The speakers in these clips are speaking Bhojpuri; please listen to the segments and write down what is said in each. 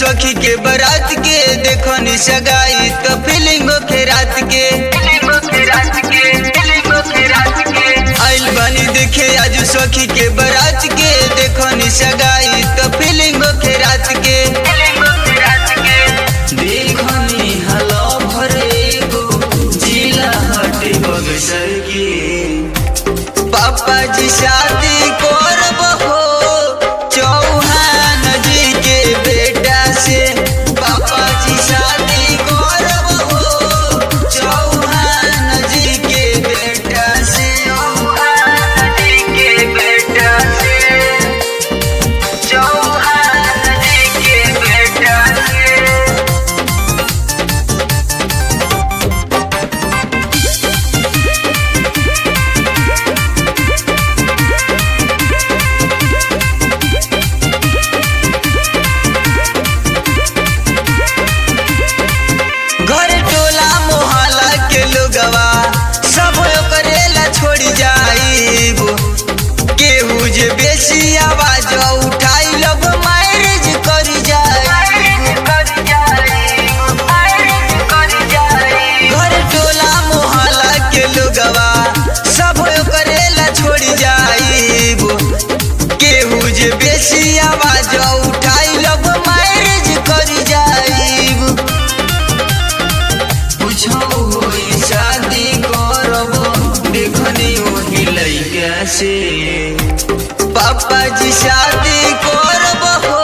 सखी के बारात के देखनी सगाई तो फीलिंग के रात के आइल बनी देखे आज सखी के बारात के देखनी सगाई तो फीलिंग के रात के देखनी हलो भरे को जिला हटे बगसर के पापा जी शादी करब हो चौहान जी के बेटा से पापा जी शादी करब हो चौहान जी के बेटा से चौहान जी के बेटा से चौहान जी के बेटा से घर टोला मोहल्ला के लोगवा सब करेला छोड़ जाइब केहू जे बेसी आवाज उठाई लब मैरिज कर घर टोला मोहल्ला के लोगवा सब करेला छोड़ जाइब केहू जे बेसी आवाज उठाई लब मैरिज कर जाइब शादी करब देखनी वही लइका से पापा जी शादी करब हो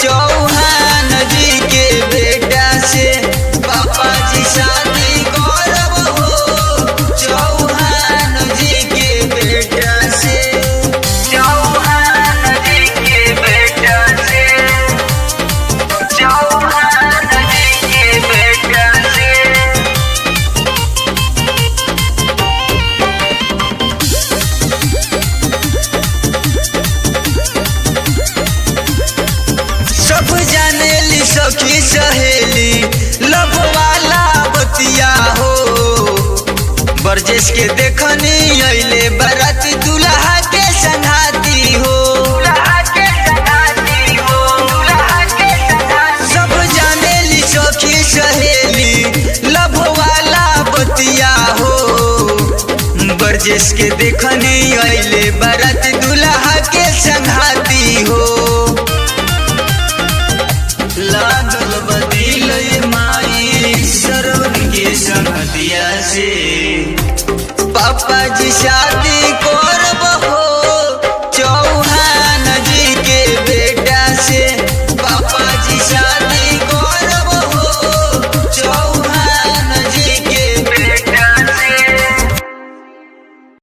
चौहान जी के बेटा से पापा जी शादी करब हो चौहान जी के बेटा से चौहान जी के बेटा से चौहान जी के बेटा से सब जानेली सखी सहेली लब वाला बतिया हो बरजेश के देखनी अइले बारात दुल्हा के संघाती हो सब जानेली सखी सहेली लब वाला बतिया हो बरजेश के देखनी अइले बारात दुल्हा के संघाती हो लागल बदिल माई सरवन के संगतिया से पापा जी शादी को